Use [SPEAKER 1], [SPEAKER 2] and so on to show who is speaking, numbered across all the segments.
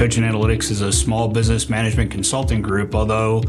[SPEAKER 1] Cogent Analytics is a small business management consulting group, although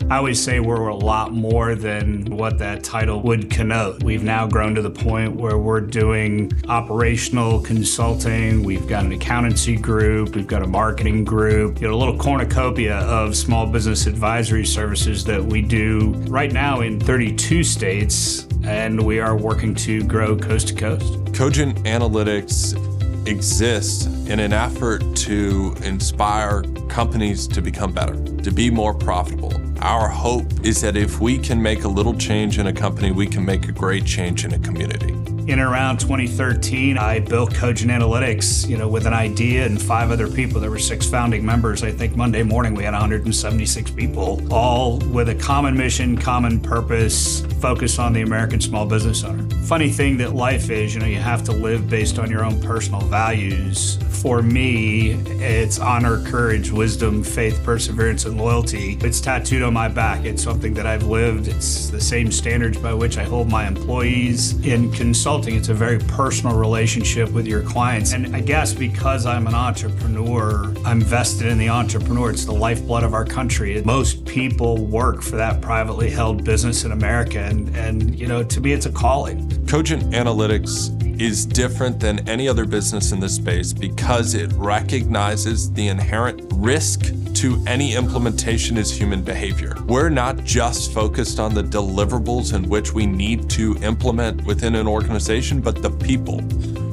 [SPEAKER 1] I always say we're a lot more than what that title would connote. We've now grown to the point where we're doing operational consulting, we've got an accountancy group, we've got a marketing group, a little cornucopia of small business advisory services that we do right now in 32 states, and we are working to grow coast to coast.
[SPEAKER 2] Cogent Analytics exists in an effort to inspire companies to become better, to be more profitable. Our hope is that if we can make a little change in a company, we can make a great change in a community.
[SPEAKER 1] In around 2013, I built Cogent Analytics, with an idea and 5 other people. There were 6 founding members. I think Monday morning we had 176 people, all with a common mission, common purpose, focus on the American small business owner. Funny thing that life is, you have to live based on your own personal values. For me, it's honor, courage, wisdom, faith, perseverance, and loyalty. It's tattooed on my back. It's something that I've lived. It's the same standards by which I hold my employees. In consulting, it's a very personal relationship with your clients. And I guess because I'm an entrepreneur, I'm vested in the entrepreneur. It's the lifeblood of our country. Most people work for that privately held business in America. And to me, it's a calling.
[SPEAKER 2] Cogent Analytics is different than any other business in this space because it recognizes the inherent risk to any implementation is human behavior. We're not just focused on the deliverables in which we need to implement within an organization, but the people.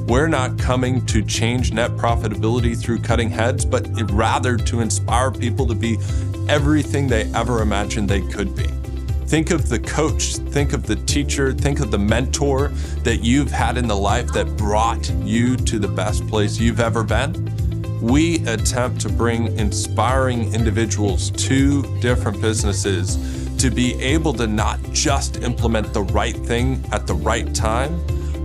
[SPEAKER 2] We're not coming to change net profitability through cutting heads, but rather to inspire people to be everything they ever imagined they could be. Think of the coach, think of the teacher, think of the mentor that you've had in the life that brought you to the best place you've ever been. We attempt to bring inspiring individuals to different businesses to be able to not just implement the right thing at the right time,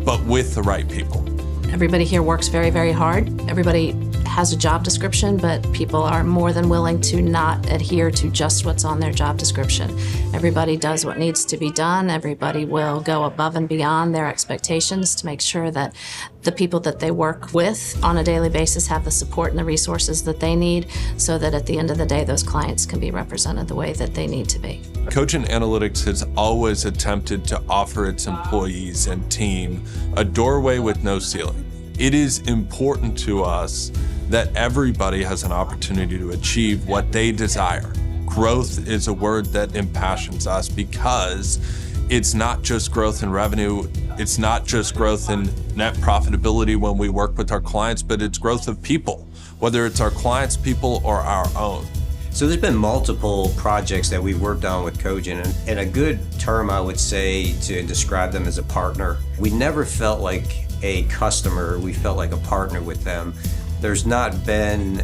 [SPEAKER 2] but with the right people.
[SPEAKER 3] Everybody here works very, very hard. Everybody has a job description, but people are more than willing to not adhere to just what's on their job description. Everybody does what needs to be done. Everybody will go above and beyond their expectations to make sure that the people that they work with on a daily basis have the support and the resources that they need so that at the end of the day, those clients can be represented the way that they need to be.
[SPEAKER 2] Cogent Analytics has always attempted to offer its employees and team a doorway with no ceiling. It is important to us that everybody has an opportunity to achieve what they desire. Growth is a word that impassions us because it's not just growth in revenue, it's not just growth in net profitability when we work with our clients, but it's growth of people, whether it's our clients' people or our own.
[SPEAKER 4] So there's been multiple projects that we've worked on with Cogent, and a good term I would say to describe them as a partner. We never felt like a customer, we felt like a partner with them. There's not been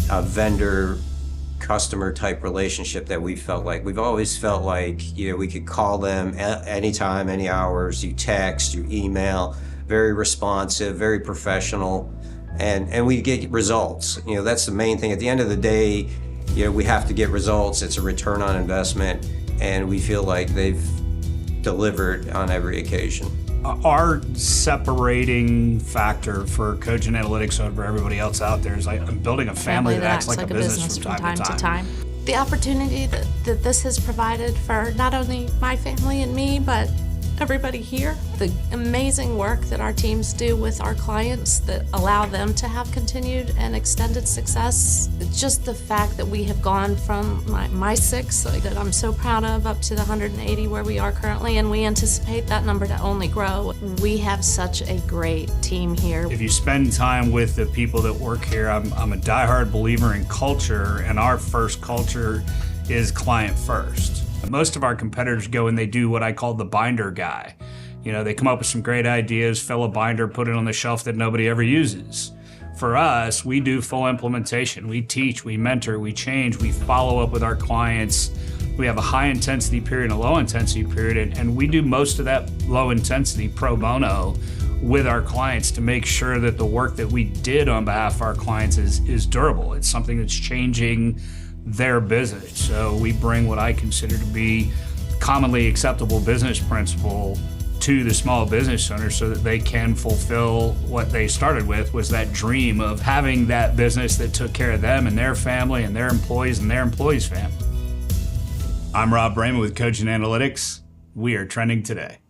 [SPEAKER 4] a vendor-customer type relationship that we felt like. We've always felt like we could call them anytime, any hours, you text, you email, very responsive, very professional, and we get results. That's the main thing. At the end of the day, we have to get results. It's a return on investment, and we feel like they've delivered on every occasion.
[SPEAKER 1] Our separating factor for Cogent Analytics over everybody else out there is I'm building a family that acts like a business from time to time.
[SPEAKER 5] The opportunity that this has provided for not only my family and me, but everybody here, the amazing work that our teams do with our clients that allow them to have continued and extended success. Just the fact that we have gone from my 6 that I'm so proud of up to the 180 where we are currently, and we anticipate that number to only grow. We have such a great team here.
[SPEAKER 1] If you spend time with the people that work here, I'm a diehard believer in culture, and our first culture is client first. Most of our competitors go and they do what I call the binder guy. They come up with some great ideas, fill a binder, put it on the shelf that nobody ever uses. For us, we do full implementation. We teach, we mentor, we change, we follow up with our clients. We have a high intensity period and a low intensity period, and we do most of that low intensity pro bono with our clients to make sure that the work that we did on behalf of our clients is durable. It's something that's changing their business. So we bring what I consider to be commonly acceptable business principle to the small business owners so that they can fulfill what they started with, was that dream of having that business that took care of them and their family and their employees and their employees' family. I'm Rob Brayman with Cogent Analytics. We are trending today.